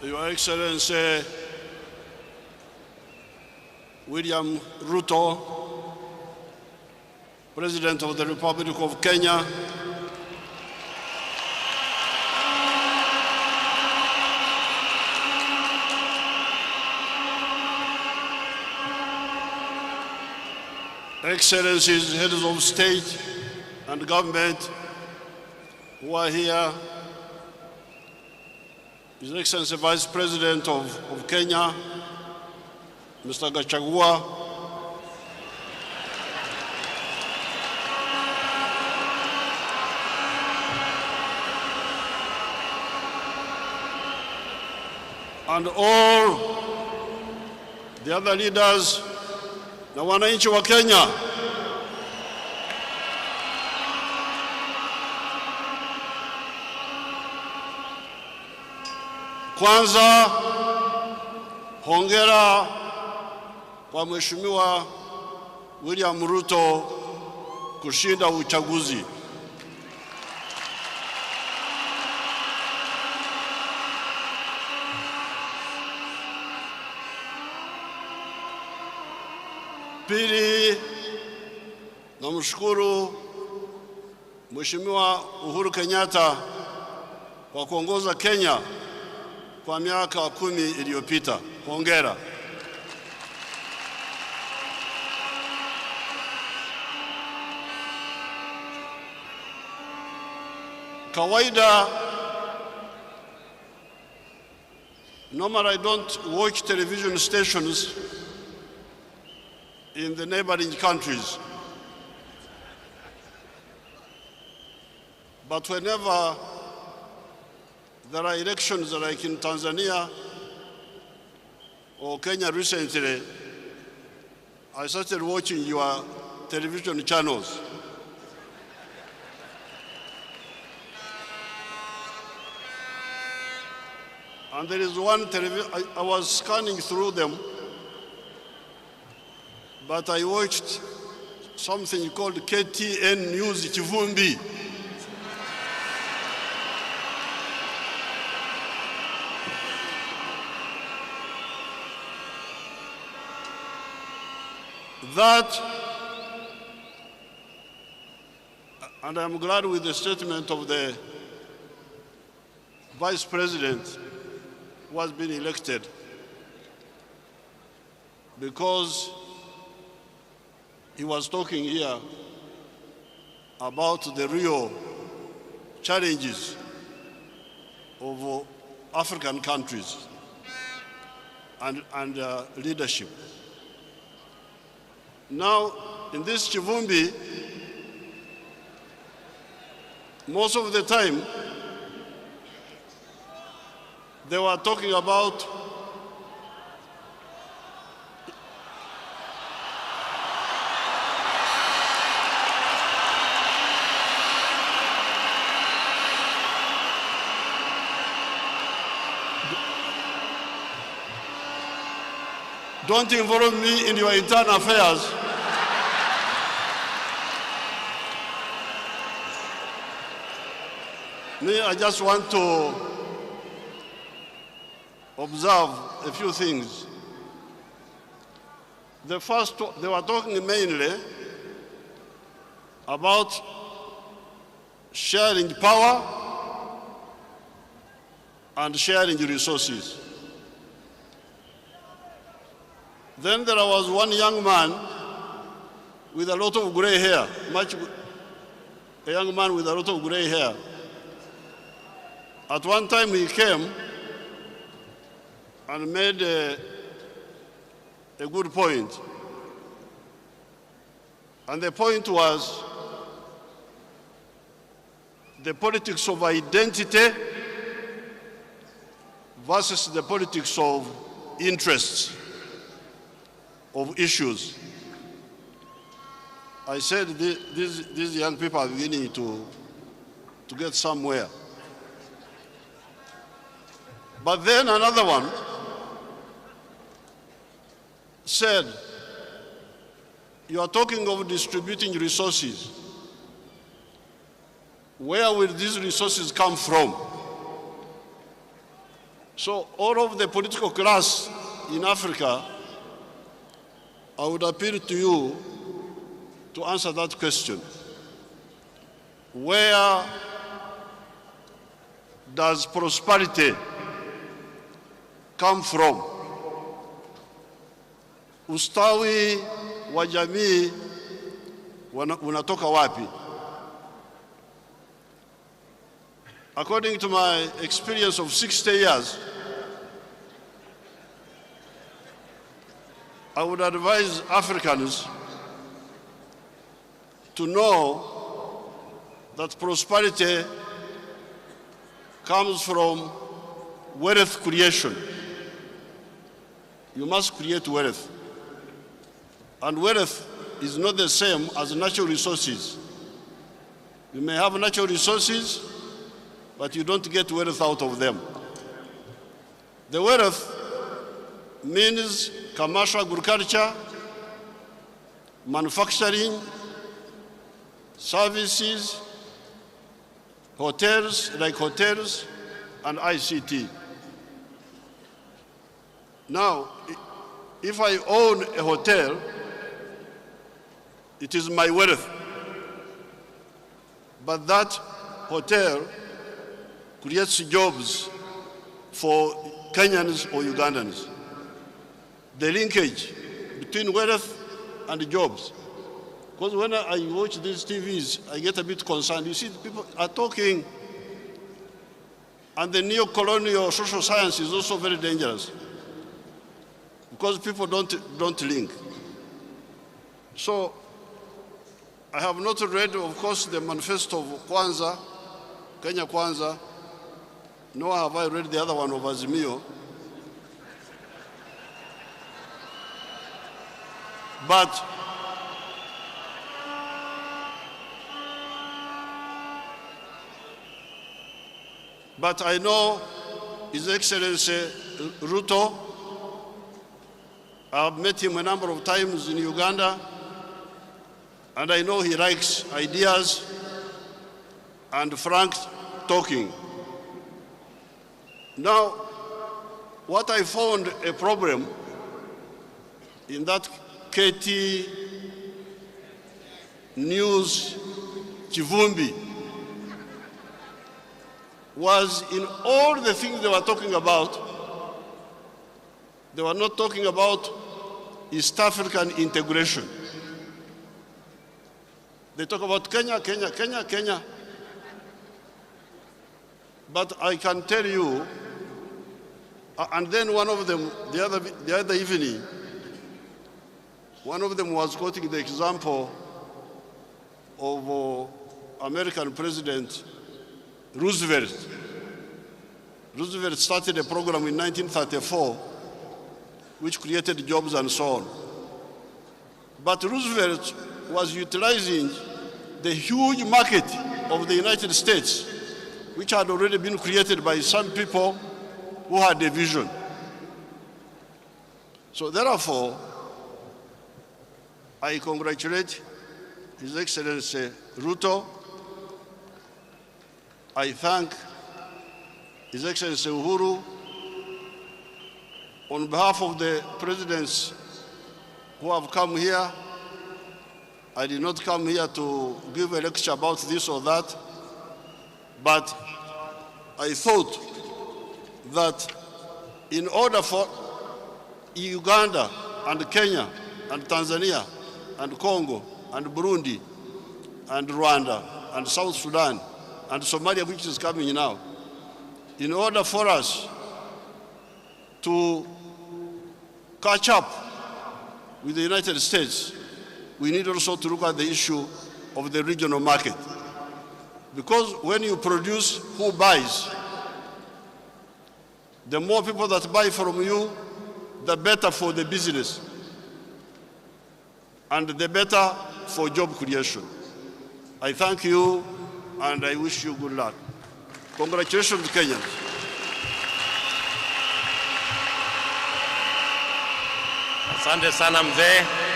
Your Excellency William Ruto, President of the Republic of Kenya, Excellencies, heads of state and government who are here, His Excellency Vice President of Kenya, Mr. Gachagua, and all the other leaders na wananchi wa Kenya. Kwanza, hongera kwa Mheshimiwa William Ruto kushinda uchaguzi. Pili, namshukuru Mheshimiwa Uhuru Kenyatta kwa kuongoza Kenya kwa miaka 10 iliyopita. Hongera. Kawaida, normally I don't watch television stations in the neighboring countries. But whenever there are elections like in Tanzania or Kenya recently, I started watching your television channels. And there is one television, I was scanning through them, but I watched something called KTN News Chivumbi. That, and I'm glad with the statement of the Vice President who has been elected, because he was talking here about the real challenges of African countries and leadership. Now, in this Chivumbi, most of the time, they were talking about don't involve me in your internal affairs. Me, I just want to observe a few things. The first, they were talking mainly about sharing power and sharing resources. Then there was one young man with a lot of gray hair, a young man with a lot of gray hair. At one time he came and made a good point. And the point was the politics of identity versus the politics of interests, of issues. I said these young people are beginning to get somewhere. But then another one said, you are talking of distributing resources. Where will these resources come from? So all of the political class in Africa, I would appeal to you to answer that question. Where does prosperity come from? Ustawi wa jamii unatoka wapi? According to my experience of 60 years, I would advise Africans to know that prosperity comes from wealth creation. You must create wealth. And wealth is not the same as natural resources. You may have natural resources, but you don't get wealth out of them. The wealth means commercial agriculture, manufacturing, services, hotels, like hotels, and ICT. Now, if I own a hotel, it is my wealth. But that hotel creates jobs for Kenyans or Ugandans. The linkage between wealth and jobs. Because when I watch these TVs, I get a bit concerned. You see, people are talking, and the neo-colonial social science is also very dangerous, because people don't link. So I have not read, of course, the manifesto of Kwanza, Kenya Kwanza, nor have I read the other one of Azimio. But I know His Excellency Ruto. I've met him a number of times in Uganda, and I know he likes ideas and frank talking. Now, what I found a problem in that KT News Chivumbi was in all the things they were talking about, they were not talking about East African integration. They talk about Kenya, Kenya, Kenya, Kenya. But I can tell you, and then one of them, the other evening, one of them was quoting the example of American President Roosevelt. Roosevelt started a program in 1934 which created jobs and so on. But Roosevelt was utilizing the huge market of the United States, which had already been created by some people who had a vision. So therefore, I congratulate His Excellency Ruto. I thank His Excellency Uhuru. On behalf of the presidents who have come here, I did not come here to give a lecture about this or that, but I thought that in order for Uganda and Kenya and Tanzania and Congo and Burundi and Rwanda and South Sudan and Somalia, which is coming now, in order for us to catch up with the United States, we need also to look at the issue of the regional market. Because when you produce, who buys? The more people that buy from you, the better for the business, and the better for job creation. I thank you, and I wish you good luck. Congratulations, Kenyans. Asante sana mzee.